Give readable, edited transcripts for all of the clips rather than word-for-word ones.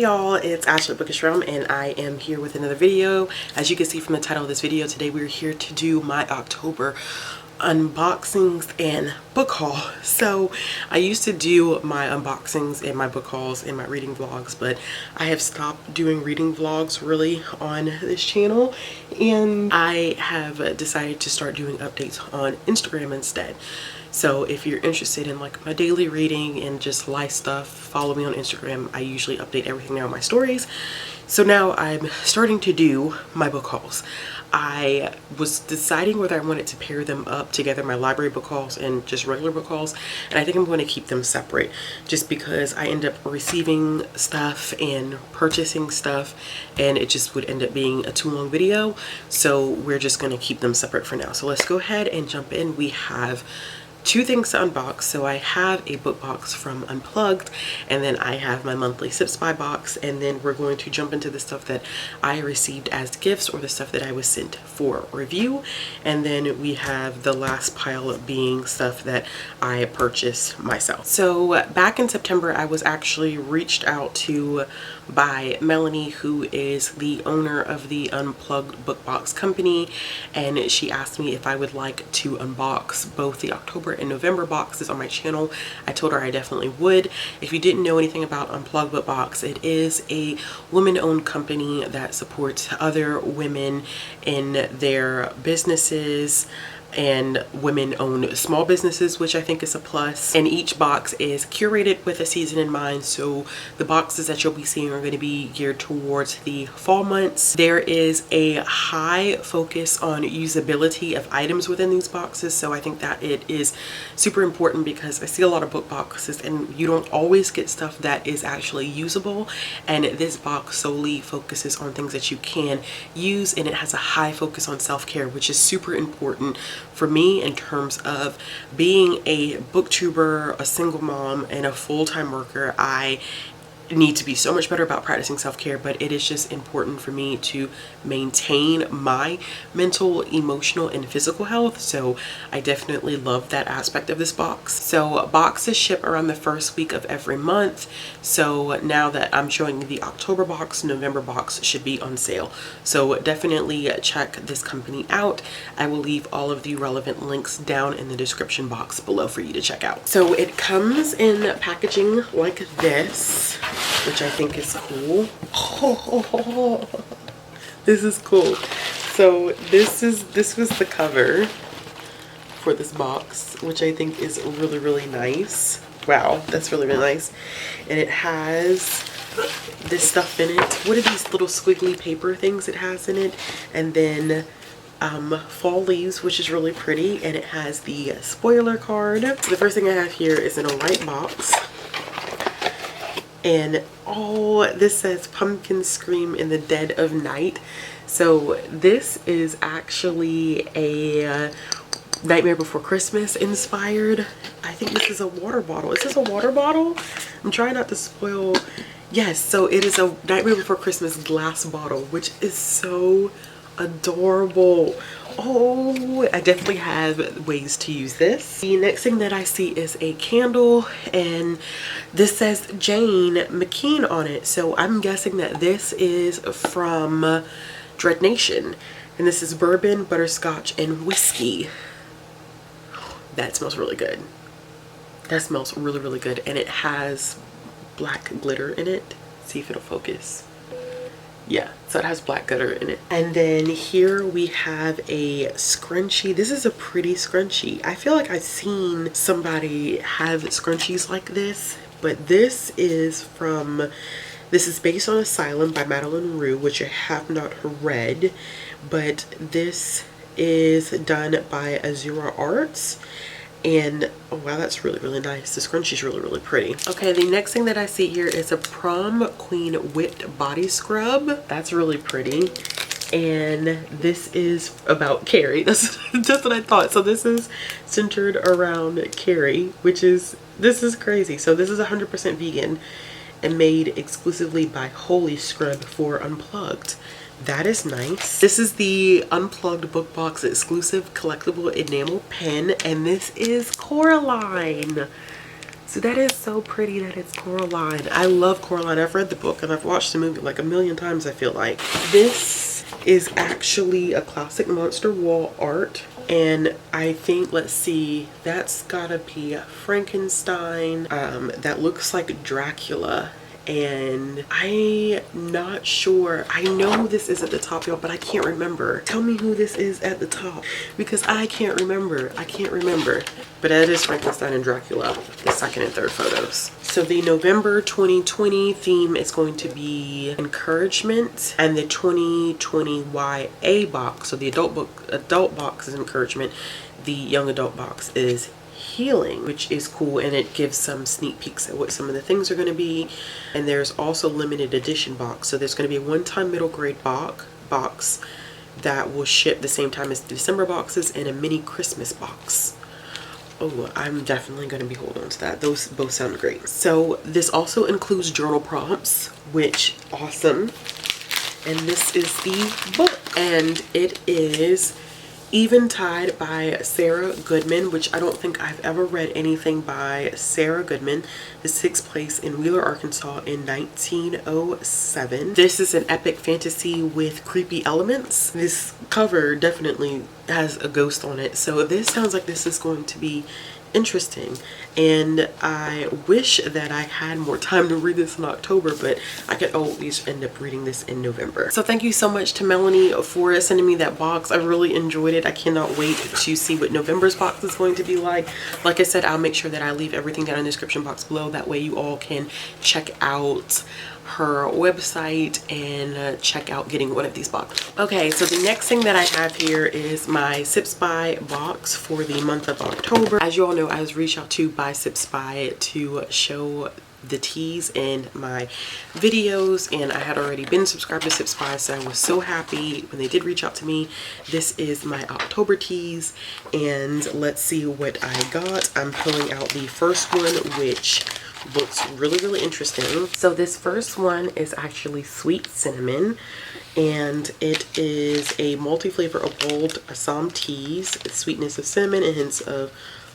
y'all, it's Ashley Bookish Realm and I am here with another video. As you can see from the title of this video, today we're here to do my October unboxings and book haul. So I used to do my unboxings and my book hauls and my reading vlogs, but I have stopped doing reading vlogs really on this channel, and I have decided to start doing updates on Instagram instead. So if you're interested in like my daily reading and just life stuff, follow me on Instagram. I usually update everything there on my stories. So now I'm starting to do my book hauls. I was deciding whether I wanted to pair them up together, my library book hauls and just regular book hauls, and I think I'm going to keep them separate just because I end up receiving stuff and purchasing stuff and it just would end up being a too long video. So we're just going to keep them separate for now. So let's go ahead and jump in. We have two things to unbox. So I have a book box from Unplugged, and then I have my monthly SipSpy box, and then we're going to jump into the stuff that I received as gifts or the stuff that I was sent for review, and then we have the last pile being stuff that I purchased myself. So back in September I was actually reached out to by Melanie, who is the owner of the Unplugged book box company, and she asked me if I would like to unbox both the October and November boxes on my channel. I told her I definitely would. If you didn't know anything about Unplugged book box, it is a woman-owned company that supports other women in their businesses and women-owned small businesses, which I think is a plus. And each box is curated with a season in mind, so the boxes that you'll be seeing are going to be geared towards the fall months. There is a high focus on usability of items within these boxes, so I think that it is super important because I see a lot of book boxes and you don't always get stuff that is actually usable, and this box solely focuses on things that you can use, and it has a high focus on self-care, which is super important for me in terms of being a booktuber, a single mom, and a full-time worker. I need to be so much better about practicing self-care, but it is just important for me to maintain my mental, emotional, and physical health. So I definitely love that aspect of this box. So boxes ship around the first week of every month. So now that I'm showing you the October box, November box should be on sale. So definitely check this company out. I will leave all of the relevant links down in the description box below for you to check out. So it comes in packaging like this, which I think is cool. Oh, this is cool. So this was the cover for this box, which I think is really, really nice. Wow, that's really, really nice. And it has this stuff in it. What are these little squiggly paper things it has in it? And then fall leaves, which is really pretty. And it has the spoiler card. So the first thing I have here is in a white box. And oh, this says Pumpkin Scream in the Dead of Night. So this is actually a Nightmare Before Christmas inspired. I think this is a water bottle. Is this a water bottle? I'm trying not to spoil. Yes, so it is a Nightmare Before Christmas glass bottle, which is so adorable. Oh, I definitely have ways to use this. The next thing that I see is a candle, and this says Jane McKean on it. So I'm guessing that this is from Dread Nation, and this is bourbon, butterscotch, and whiskey. That smells really good. That smells really, really good, and it has black glitter in it. See if it'll focus. Yeah, so it has black glitter in it. And then here we have a scrunchie. This is a pretty scrunchie. I feel like I've seen somebody have scrunchies like this, but this is based on Asylum by Madeline Rue, which I have not read, but this is done by Azura Arts. And oh wow, that's really, really nice. The scrunchie is really, really pretty. Okay, the next thing that I see here is a Prom Queen Whipped Body Scrub. That's really pretty. And this is about Carrie. That's just what I thought. So this is centered around Carrie, this is crazy. So this is 100% vegan and made exclusively by Holy Scrub for Unplugged. That is nice. This is the Unplugged book box exclusive collectible enamel pen, and this is Coraline. So that is so pretty that it's Coraline. I love Coraline. I've read the book and I've watched the movie like a million times, I feel like. This is actually a classic monster wall art. And I think, let's see, that's gotta be Frankenstein. That looks like Dracula. And I'm not sure. I know this is at the top, y'all, but I can't remember. Tell me who this is at the top, because I can't remember. I can't remember. But that is Frankenstein and Dracula, the second and third photos. So the November 2020 theme is going to be encouragement, and the 2020 YA box, so the adult box is encouragement, the young adult box is healing, which is cool, and it gives some sneak peeks at what some of the things are going to be. And there's also limited edition box, so there's going to be a one-time middle grade box that will ship the same time as the December boxes, and a mini Christmas box. Oh, I'm definitely going to be holding on to that. Those both sound great. So this also includes journal prompts, which awesome. And this is the book, and it is Eventide by Sarah Goodman, which I don't think I've ever read anything by Sarah Goodman. This takes place in Wheeler, Arkansas in 1907. This is an epic fantasy with creepy elements. This cover definitely has a ghost on it, so this sounds like this is going to be interesting, and I wish that I had more time to read this in October, but I could always end up reading this in November. So thank you so much to Melanie for sending me that box. I really enjoyed it. I cannot wait to see what November's box is going to be like. Like I said, I'll make sure that I leave everything down in the description box below. That way you all can check out her website and check out getting one of these boxes. Okay, so the next thing that I have here is my SipSpy box for the month of October. As you all know, I was reached out to by SipSpy to show the teas in my videos, and I had already been subscribed to SipSpy, so I was so happy when they did reach out to me. This is my October teas, and let's see what I got. I'm pulling out the first one, which looks really interesting. So this first one is actually sweet cinnamon, and it is a multi-flavor of bold Assam teas, sweetness of cinnamon and hints of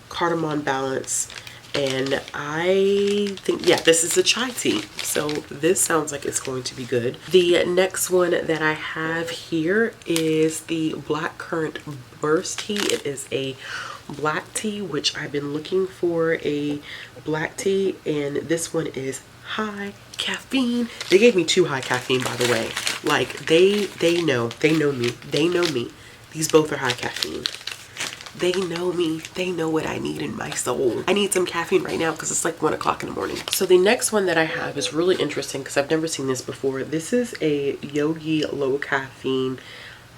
cardamom balance. And I think, yeah, this is a chai tea, so this sounds like it's going to be good. The next one that I have here is the blackcurrant burst tea. It is a black tea, which I've been looking for a black tea, and this one is high caffeine. They gave me 2 high caffeine, by the way. Like, they know me. These both are high caffeine. They know me. They know what I need in my soul. I need some caffeine right now because it's like 1 o'clock in the morning. So the next one that I have is really interesting because I've never seen this before. This is a Yogi low caffeine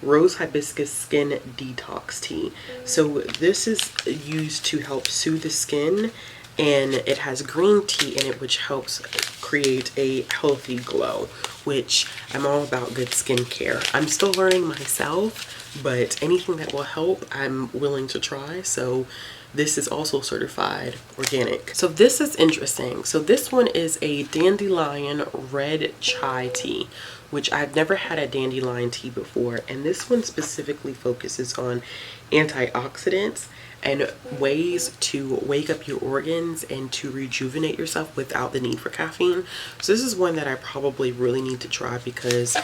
rose hibiscus skin detox tea. So this is used to help soothe the skin, and it has green tea in it, which helps create a healthy glow, which I'm all about good skincare. I'm still learning myself, but anything that will help, I'm willing to try. So this is also certified organic. So this is interesting. So this one is a dandelion red chai tea, which I've never had a dandelion tea before. And this one specifically focuses on antioxidants and ways to wake up your organs and to rejuvenate yourself without the need for caffeine. So this is one that I probably really need to try because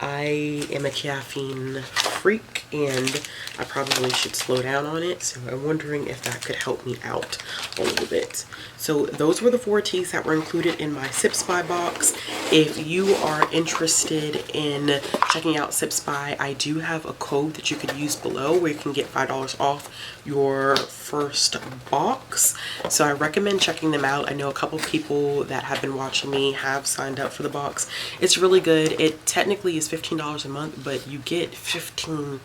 I am a caffeine freak and I probably should slow down on it. So I'm wondering if that could help me out a little bit. So those were the 4 teas that were included in my SipSpy box. If you are interested in checking out SipSpy, I do have a code that you could use below where you can get $5 off your first box. So I recommend checking them out. I know a couple people that have been watching me have signed up for the box. It's really good. It technically is $15 a month, but you get 15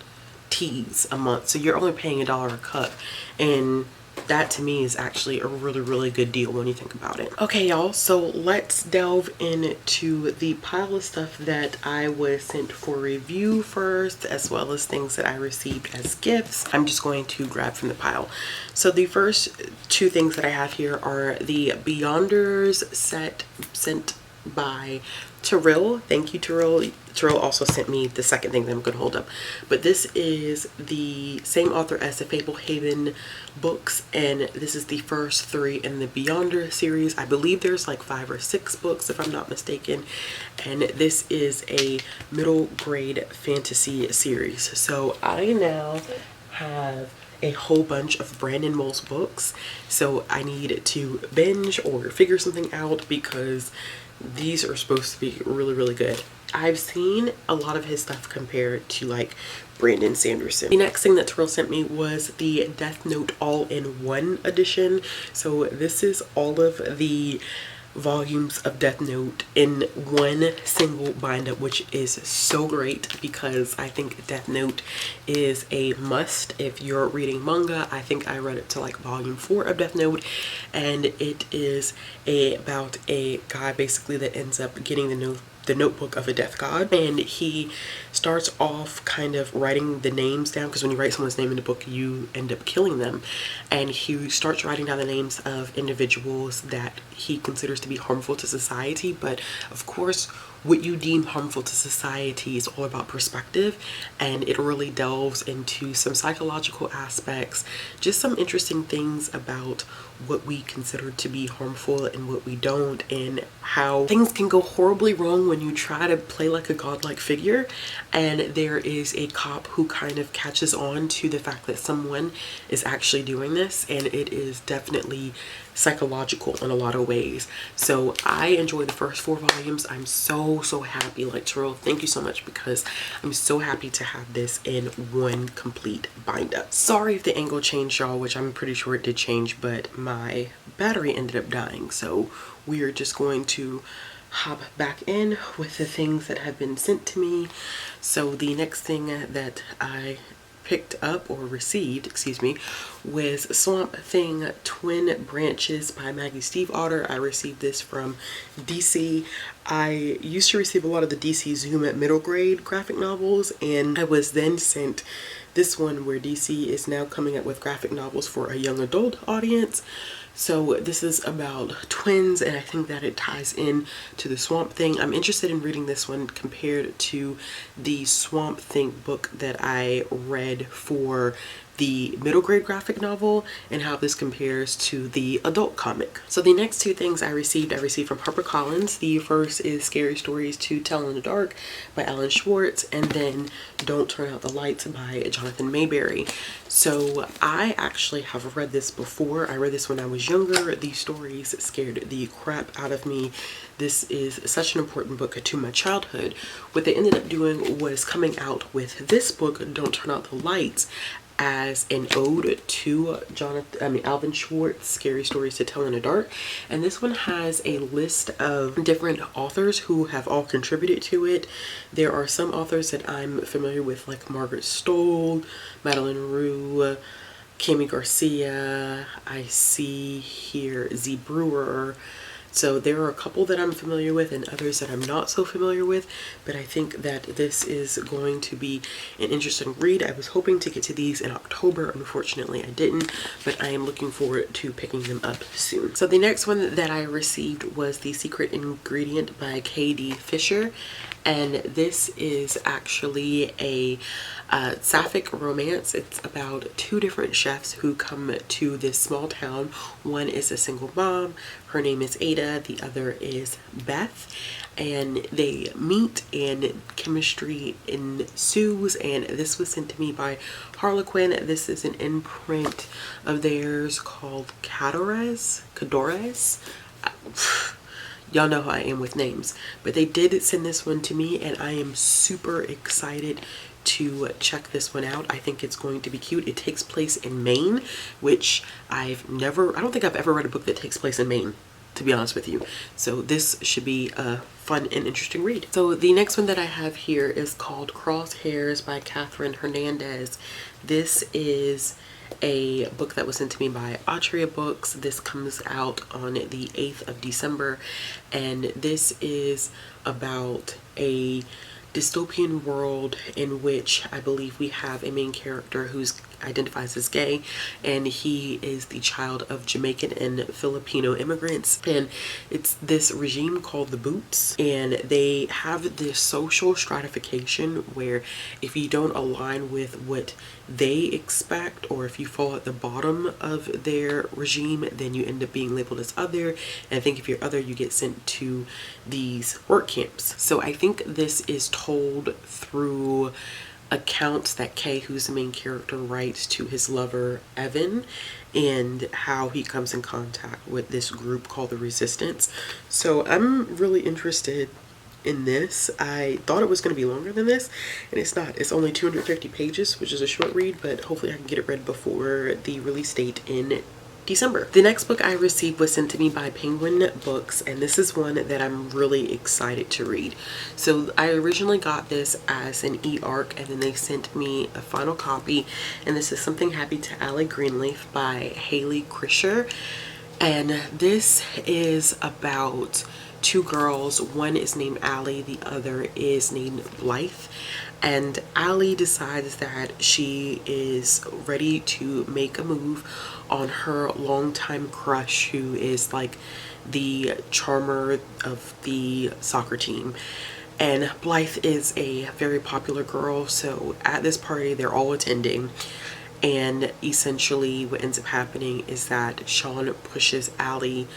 teas a month, so you're only paying $1 a cup, and that to me is actually a really good deal when you think about it. Okay, y'all, so let's delve into the pile of stuff that I was sent for review first, as well as things that I received as gifts. I'm just going to grab from the pile. So the first 2 things that I have here are the Beyonders set sent by Terrell. Thank you, Terrell. Terrell also sent me the second thing that I'm going to hold up. But this is the same author as the Fablehaven books, and this is the first 3 in the Beyonder series. I believe there's like 5 or 6 books if I'm not mistaken, and this is a middle grade fantasy series. So I now have a whole bunch of Brandon Mole's books, so I need to binge or figure something out because these are supposed to be really, really good. I've seen a lot of his stuff compared to like Brandon Sanderson. The next thing that Terrell sent me was the Death Note all-in-one edition. So this is all of the volumes of Death Note in one single bind-up, which is so great because I think Death Note is a must if you're reading manga. I think I read it to like volume 4 of Death Note, and it is about a guy basically that ends up getting the notebook of a death god, and he starts off kind of writing the names down, because when you write someone's name in the book you end up killing them, and he starts writing down the names of individuals that he considers to be harmful to society. But of course, what you deem harmful to society is all about perspective, and it really delves into some psychological aspects, just some interesting things about what we consider to be harmful and what we don't, and how things can go horribly wrong when you try to play like a godlike figure. And there is a cop who kind of catches on to the fact that someone is actually doing this, and it is definitely psychological in a lot of ways. So I enjoyed the first 4 volumes. I'm so happy. Like, Terrell, thank you so much, because I'm so happy to have this in one complete bind up. Sorry if the angle changed, y'all, which I'm pretty sure it did change, but my battery ended up dying, so we are just going to hop back in with the things that have been sent to me. So the next thing that I picked up, or received, excuse me, was Swamp Thing Twin Branches by Maggie Steve Otter. I received this from DC. I used to receive a lot of the DC Zoom middle grade graphic novels, and I was then sent this one where DC is now coming up with graphic novels for a young adult audience. So this is about twins, and I think that it ties in to the Swamp Thing. I'm interested in reading this one compared to the Swamp Thing book that I read for the middle grade graphic novel, and how this compares to the adult comic. So the next 2 things I received from HarperCollins. The first is Scary Stories to Tell in the Dark by Alan Schwartz, and then Don't Turn Out the Lights by Jonathan Mayberry. So I actually have read this before. I read this when I was younger. These stories scared the crap out of me. This is such an important book to my childhood. What they ended up doing was coming out with this book, Don't Turn Out the Lights, as an ode to Alvin Schwartz, Scary Stories to Tell in the Dark. And this one has a list of different authors who have all contributed to it. There are some authors that I'm familiar with, like Margaret Stoll, Madeline Rue, Cami Garcia. I see here Z Brewer. So there are a couple that I'm familiar with and others that I'm not so familiar with, but I think that this is going to be an interesting read. I was hoping to get to these in October. Unfortunately, I didn't, but I am looking forward to picking them up soon. So the next one that I received was The Secret Ingredient by K.D. Fisher, and this is actually a sapphic romance. It's about 2 different chefs who come to this small town. One is a single mom. Her name is Ada. The other is Beth. And they meet and chemistry ensues. And this was sent to me by Harlequin. This is an imprint of theirs called Cadores. Y'all know how I am with names. But they did send this one to me, and I am super excited to check this one out. I think it's going to be cute. It takes place in Maine, which I don't think I've ever read a book that takes place in Maine, to be honest with you. So this should be a fun and interesting read. So the next one that I have here is called Crosshairs by Catherine Hernandez. This is a book that was sent to me by Atria Books. This comes out on the 8th of December, and this is about a dystopian world in which I believe we have a main character who's identifies as gay, and he is the child of Jamaican and Filipino immigrants. And it's this regime called the Boots, and they have this social stratification where if you don't align with what they expect, or if you fall at the bottom of their regime, then you end up being labeled as other. And I think if you're other, you get sent to these work camps. So I think this is told through accounts that Kay, who's the main character, writes to his lover Evan, and how he comes in contact with this group called the Resistance. So I'm really interested in this. I thought it was going to be longer than this, and it's not. It's only 250 pages, which is a short read, but hopefully I can get it read before the release date in December. The next book I received was sent to me by Penguin Books, and this is one that I'm really excited to read. So I originally got this as an e-arc, and then they sent me a final copy, and this is Something Happened to Allie Greenleaf by Haley Krischer. And this is about two girls. One is named Allie, the other is named Blythe. And Allie decides that she is ready to make a move on her longtime crush, who is like the charmer of the soccer team. And Blythe is a very popular girl, so at this party they're all attending. And essentially what ends up happening is that Sean pushes Allie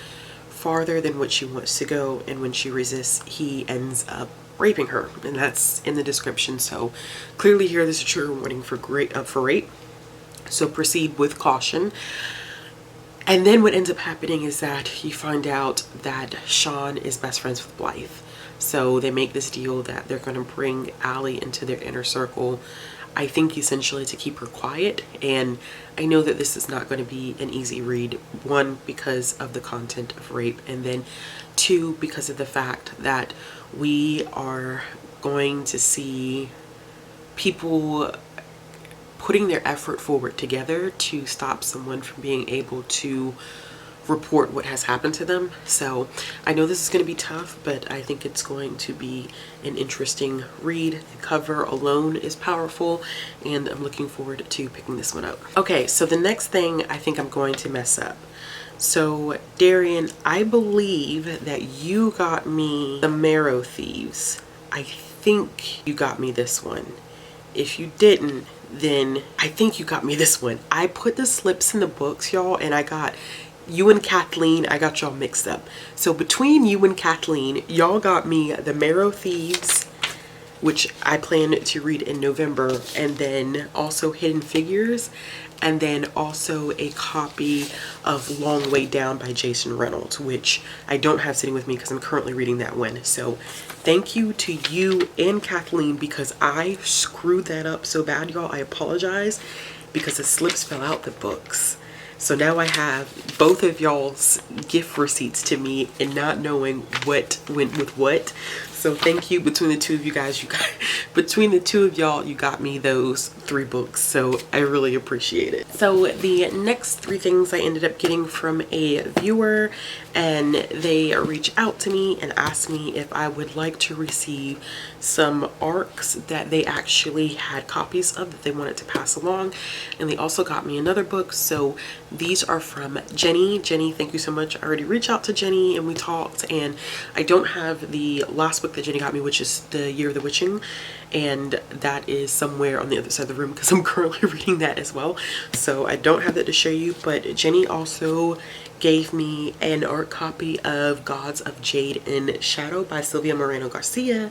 farther than what she wants to go, and when she resists, he ends up raping her, and that's in the description. So clearly here there's a trigger warning for rape, so proceed with caution. And then what ends up happening is that you find out that Sean is best friends with Blythe, so they make this deal that they're going to bring Allie into their inner circle, I think essentially to keep her quiet. And I know that this is not going to be an easy read, one, because of the content of rape, and then two, because of the fact that we are going to see people putting their effort forward together to stop someone from being able to report what has happened to them. So I know this is going to be tough, but I think it's going to be an interesting read. The cover alone is powerful, and I'm looking forward to picking this one up. Okay, so the next thing I think I'm going to mess up. So Darian, I believe that you got me The Marrow Thieves. I think you got me this one. If you didn't, then I think you got me this one. I put the slips in the books, y'all, and I got you and Kathleen, I got y'all mixed up. So between you and Kathleen, y'all got me The Marrow Thieves, which I plan to read in November, and then also Hidden Figures, and then also a copy of Long Way Down by Jason Reynolds, which I don't have sitting with me because I'm currently reading that one. So thank you to you and Kathleen, because I screwed that up so bad, y'all. I apologize, because the slips fell out the books. So now I have both of y'all's gift receipts to me and not knowing what went with what. So thank you. Between the two of you guys, between the two of y'all, you got me those 3 books. So I really appreciate it. So the next 3 things I ended up getting from a viewer, and they reached out to me and asked me if I would like to receive some arcs that they actually had copies of that they wanted to pass along. And they also got me another book. So these are from Jenny. Jenny, thank you so much. I already reached out to Jenny and we talked, and I don't have the last book that Jenny got me, which is The Year of the Witching, and that is somewhere on the other side of the room because I'm currently reading that as well. So I don't have that to show you, but Jenny also gave me an art copy of Gods of Jade and Shadow by Sylvia Moreno Garcia.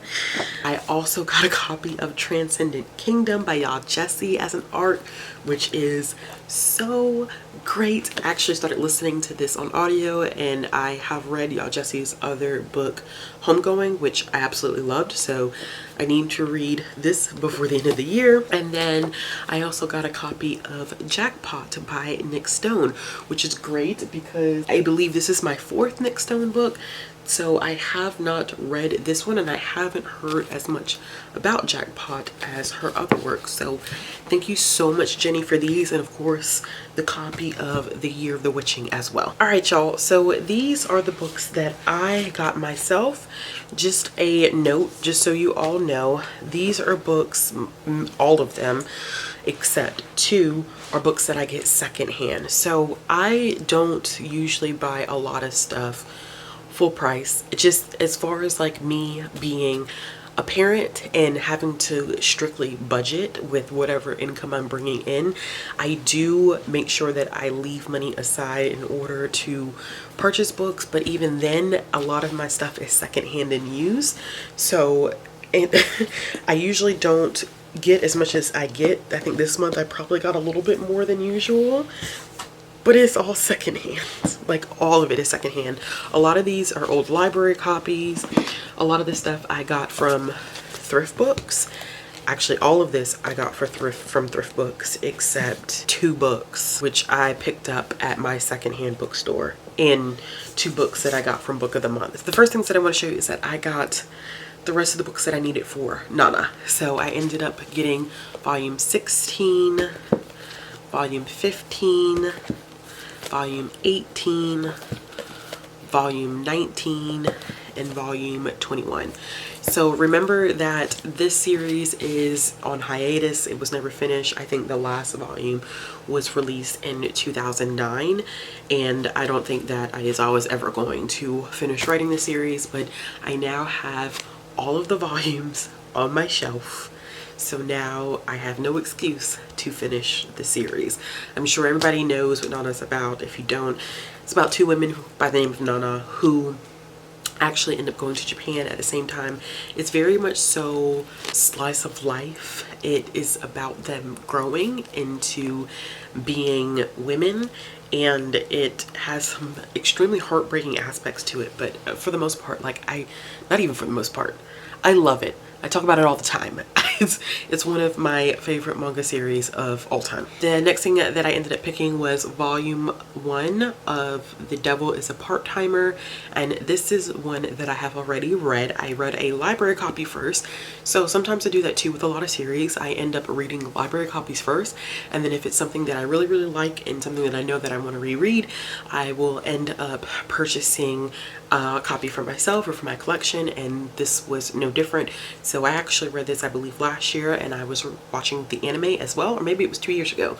I also got a copy of Transcendent Kingdom by Y'all Jessie as an art, which is so great. I actually started listening to this on audio, and I have read Y'all Jessie's other book, Homegoing, which I absolutely loved. So I need to read this before the end of the year. And then I also got a copy of Jackpot by Nick Stone, which is great because I believe this is my 4th Nick Stone book. So I have not read this one, and I haven't heard as much about Jackpot as her other work. So thank you so much, Jenny, for these, and of course the copy of The Year of the Witching as well. All right, y'all, so these are the books that I got myself. Just a note, just so you all know, these are books, all of them, except 2 are books that I get secondhand. So I don't usually buy a lot of stuff full price. It just, as far as like me being a parent and having to strictly budget with whatever income I'm bringing in, I do make sure that I leave money aside in order to purchase books. But even then, a lot of my stuff is secondhand and used. So I usually don't get as much as I get. I think this month I probably got a little bit more than usual, but it's all secondhand. Like, all of it is secondhand. A lot of these are old library copies. A lot of this stuff I got from thrift books. Actually, all of this I got from thrift books, except 2 books, which I picked up at my secondhand bookstore, and 2 books that I got from Book of the Month. The first things that I want to show you is that I got the rest of the books that I needed for Nana. So I ended up getting volume 16, volume 15, volume 18, volume 19, and volume 21. So remember that this series is on hiatus. It was never finished. I think the last volume was released in 2009, and I don't think that I was ever going to finish writing the series, but I now have all of the volumes on my shelf. So now I have no excuse to finish the series. I'm sure everybody knows what Nana's about. If you don't, it's about 2 women by the name of Nana who actually end up going to Japan at the same time. It's very much so slice of life. It is about them growing into being women, and it has some extremely heartbreaking aspects to it, but for the most part, like, not even for the most part, I love it. I talk about it all the time. It's one of my favorite manga series of all time. The next thing that I ended up picking was volume 1 of The Devil is a Part-Timer, and this is one that I have already read. I read a library copy first, so sometimes I do that too with a lot of series. I end up reading library copies first, and then if it's something that I really like and something that I know that I want to reread, I will end up purchasing a copy for myself or for my collection, and this was no different. So I actually read this, I believe, last year, and I was watching the anime as well, or maybe it was 2 years ago,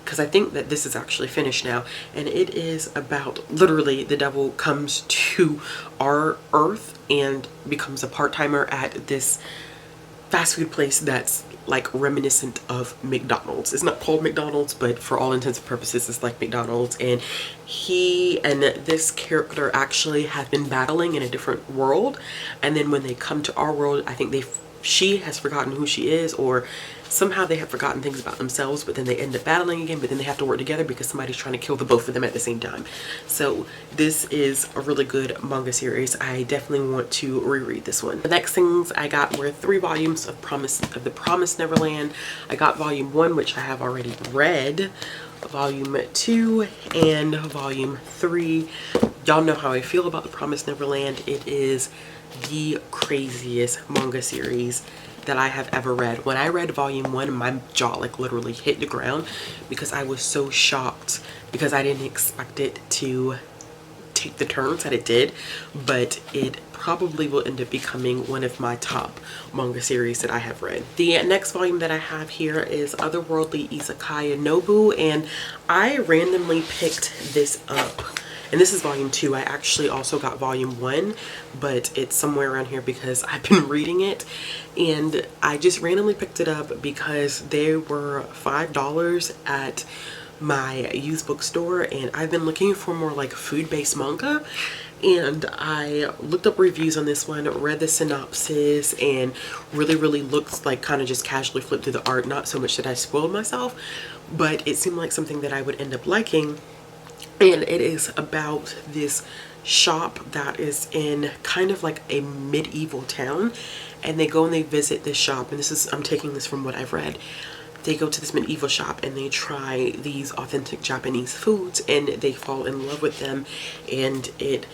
because I think that this is actually finished now, and it is about, literally, the devil comes to our earth and becomes a part-timer at this fast food place that's like reminiscent of McDonald's. It's not called McDonald's, but for all intents and purposes it's like McDonald's, and he and this character actually have been battling in a different world, and then when they come to our world, I think she has forgotten who she is, or somehow they have forgotten things about themselves, but then they end up battling again, but then they have to work together because somebody's trying to kill the both of them at the same time. So this is a really good manga series. I definitely want to reread this one. The next things I got were 3 volumes of The Promised Neverland. I got volume 1, which I have already read, volume 2, and volume 3. Y'all know how I feel about The Promised Neverland. It is the craziest manga series that I have ever read. When I read volume 1, my jaw like literally hit the ground because I was so shocked, because I didn't expect it to take the turns that it did, but it probably will end up becoming one of my top manga series that I have read. The next volume that I have here is Otherworldly Izakaya Nobu, and I randomly picked this up. And this is volume 2. I actually also got volume 1, but it's somewhere around here because I've been reading it. And I just randomly picked it up because they were $5 at my used bookstore, and I've been looking for more like food-based manga. And I looked up reviews on this one, read the synopsis, and really looks like kind of just casually flipped through the art. Not so much that I spoiled myself, but it seemed like something that I would end up liking. And it is about this shop that is in kind of like a medieval town, and they go and they visit this shop, and this is, I'm taking this from what I've read. They go to this medieval shop and they try these authentic Japanese foods, and they fall in love with them, and it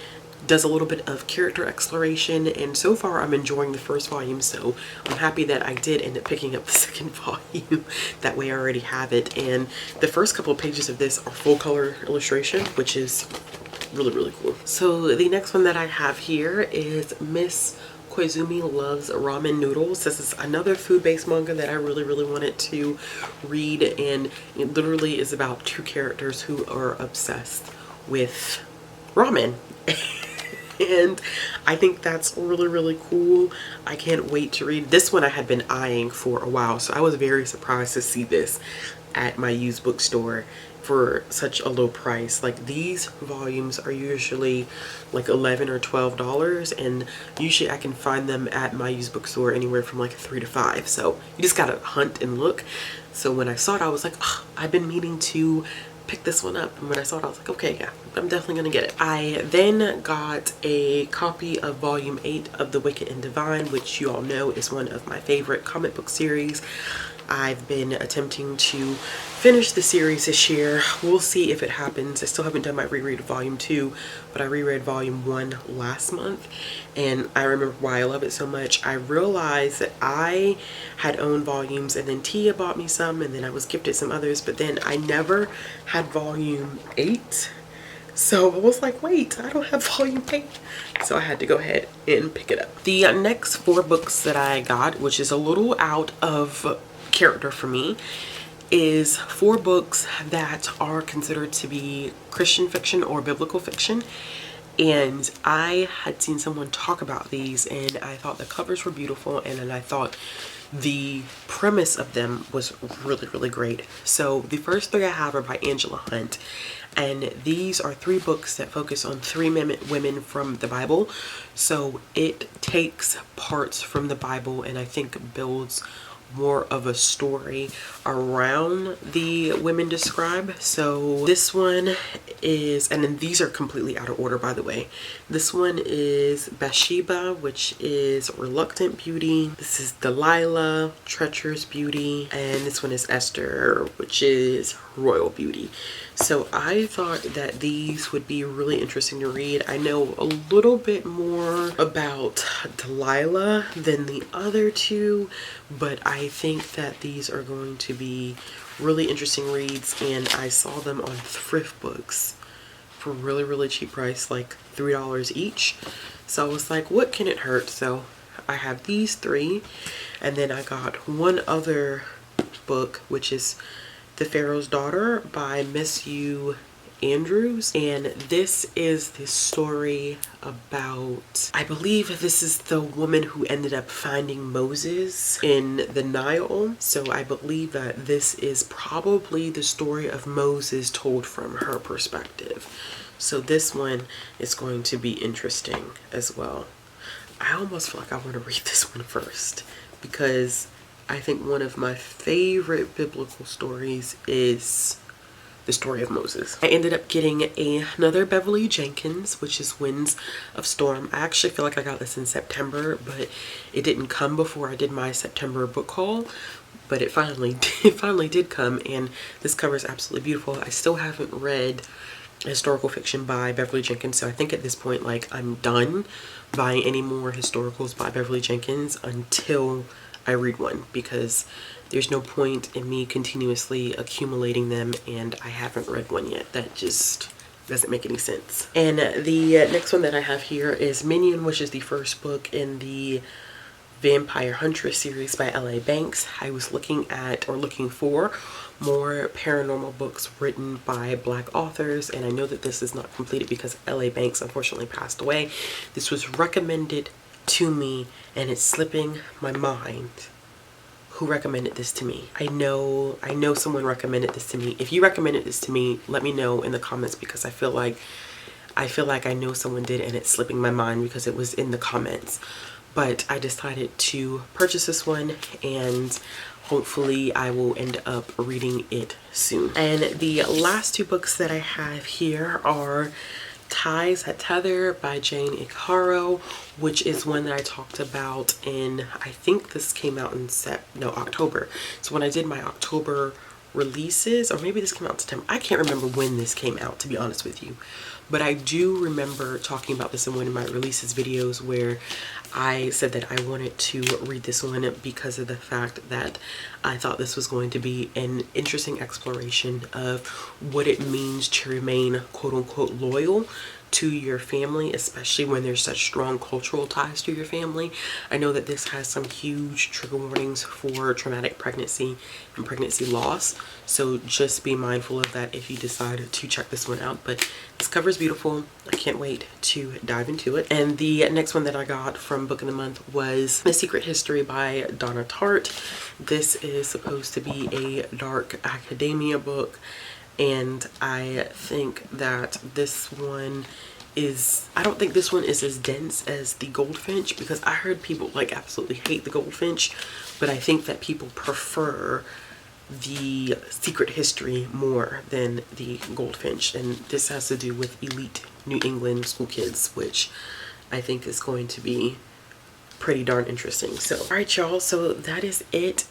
does a little bit of character exploration. And so far I'm enjoying the first volume, so I'm happy that I did end up picking up the second volume. That way I already have it, and the first couple of pages of this are full color illustration, which is really cool. So the next one that I have here is Miss Koizumi Loves Ramen Noodles. This is another food-based manga that I really wanted to read, and it literally is about two characters who are obsessed with ramen. And I think that's really cool. I can't wait to read this one. I had been eyeing for a while, so I was very surprised to see this at my used bookstore for such a low price. Like, these volumes are usually like $11 or $12, and usually I can find them at my used bookstore anywhere from like $3 to $5. So you just gotta hunt and look. So when I saw it, I was like, oh, I've been meaning to pick this one up, and when I saw it I was like, okay, yeah, I'm definitely gonna get it. I then got a copy of volume 8 of The Wicked and Divine, which you all know is one of my favorite comic book series. I've been attempting to finish the series this year. We'll see if it happens. I still haven't done my reread of volume 2, but I reread volume 1 last month, and I remember why I love it so much. I realized that I had owned volumes, and then Tia bought me some, and then I was gifted some others, but then I never had volume 8. So I was like, wait, I don't have volume 8. So I had to go ahead and pick it up. The next 4 books that I got, which is a little out of character for me, is 4 books that are considered to be Christian fiction or biblical fiction. And I had seen someone talk about these, and I thought the covers were beautiful, and then I thought the premise of them was really great. So the first 3 I have are by Angela Hunt, and these are 3 books that focus on 3 women from the Bible. So it takes parts from the Bible and I think builds more of a story around the women described. So this one is, and then these are completely out of order, by the way. This one is Bathsheba, which is Reluctant Beauty. This is Delilah, Treacherous Beauty, and this one is Esther, which is Royal Beauty. So I thought that these would be really interesting to read. I know a little bit more about Delilah than the other 2, but I think that these are going to be really interesting reads, and I saw them on Thrift Books for really cheap price, like $3 each. So I was like, what can it hurt? So I have these 3, and then I got one other book, which is The Pharaoh's Daughter by Miss U. Andrews, and this is the story about, I believe this is the woman who ended up finding Moses in the Nile. So I believe that this is probably the story of Moses told from her perspective. So this one is going to be interesting as well. I almost feel like I want to read this one first, because I think one of my favorite biblical stories is the story of Moses. I ended up getting another Beverly Jenkins, which is Winds of Storm. I actually feel like I got this in September, but it didn't come before I did my September book haul. But it finally did come, and this cover is absolutely beautiful. I still haven't read historical fiction by Beverly Jenkins, so I think at this point, like, I'm done buying any more historicals by Beverly Jenkins until I read one, because there's no point in me continuously accumulating them and I haven't read one yet. That just doesn't make any sense. And the next one that I have here is Minion, which is the first book in the Vampire Huntress series by L.A. Banks. I was looking for more paranormal books written by Black authors, and I know that this is not completed because L.A. Banks unfortunately passed away. This was recommended to me, and it's slipping my mind who recommended this to me. I know someone recommended this to me. If you recommended this to me, let me know in the comments, because I feel like I know someone did, and it's slipping my mind because it was in the comments. But I decided to purchase this one, and hopefully I will end up reading it soon. And the last 2 books that I have here are Ties at Tether by Jane Ikaro, which is one that I talked about in, I think this came out in October. So when I did my October releases, or maybe this came out in September. I can't remember when this came out, to be honest with you. But I do remember talking about this in one of my releases videos, where I said that I wanted to read this one because of the fact that I thought this was going to be an interesting exploration of what it means to remain quote-unquote loyal to your family, especially when there's such strong cultural ties to your family. I know that this has some huge trigger warnings for traumatic pregnancy and pregnancy loss, so just be mindful of that if you decide to check this one out. But this cover is beautiful. I can't wait to dive into it. And the next one that I got from Book of the Month was The Secret History by Donna Tartt. This is supposed to be a dark academia book, and I think that this one is, I don't think this one is as dense as the Goldfinch, because I heard people like absolutely hate the Goldfinch, but I think that people prefer the Secret History more than the Goldfinch. And this has to do with elite New England school kids, which I think is going to be pretty darn interesting. So all right, y'all, so that is it.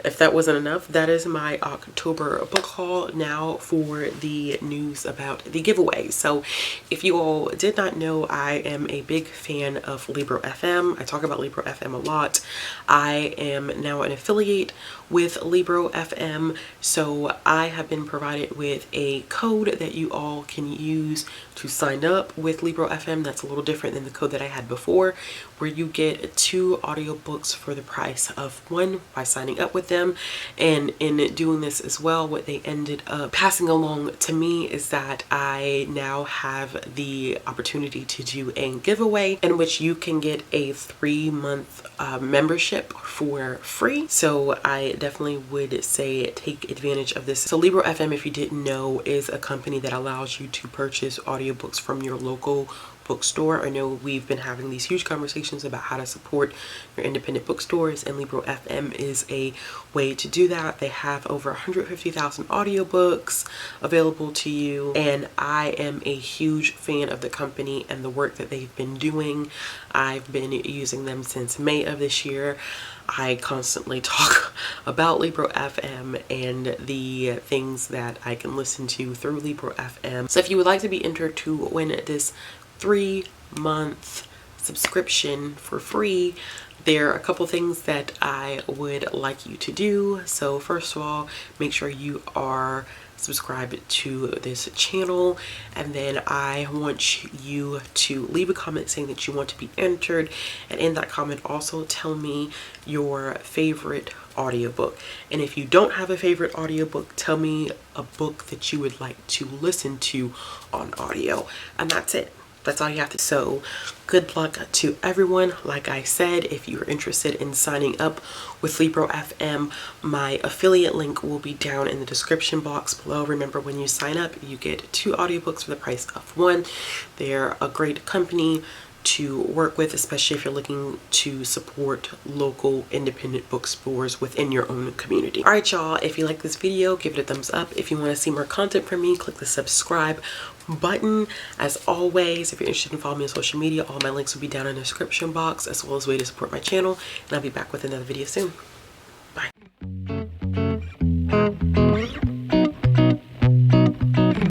If that wasn't enough, that is my October book haul. Now for the news about the giveaway. So if you all did not know, I am a big fan of Libro FM. I talk about Libro FM a lot. I am now an affiliate with Libro FM, so I have been provided with a code that you all can use to sign up with Libro FM. That's a little different than the code that I had before, where you get 2 audiobooks for the price of 1 by signing up with them. And in doing this as well, what they ended up passing along to me is that I now have the opportunity to do a giveaway in which you can get a 3-month membership for free. So I definitely would say take advantage of this. So Libro FM, if you didn't know, is a company that allows you to purchase audiobooks from your local bookstore. I know we've been having these huge conversations about how to support your independent bookstores, and Libro FM is a way to do that. They have over 150,000 audiobooks available to you, and I am a huge fan of the company and the work that they've been doing. I've been using them since May of this year. I constantly talk about Libro FM and the things that I can listen to through Libro FM. So if you would like to be entered to win this 3-month subscription for free, there are a couple things that I would like you to do. So first of all, make sure you are subscribed to this channel, and then I want you to leave a comment saying that you want to be entered, and in that comment also tell me your favorite audiobook. And if you don't have a favorite audiobook, tell me a book that you would like to listen to on audio, and that's it. That's all you have to. So good luck to everyone. Like I said, if you're interested in signing up with Libro FM, my affiliate link will be down in the description box below. Remember, when you sign up, you get 2 audiobooks for the price of 1. They're a great company to work with, especially if you're looking to support local independent bookstores within your own community. All right, y'all, if you like this video, give it a thumbs up. If you want to see more content from me, click the subscribe button. As always, if you're interested in following me on social media, all my links will be down in the description box, as well as a way to support my channel, and I'll be back with another video soon. Bye.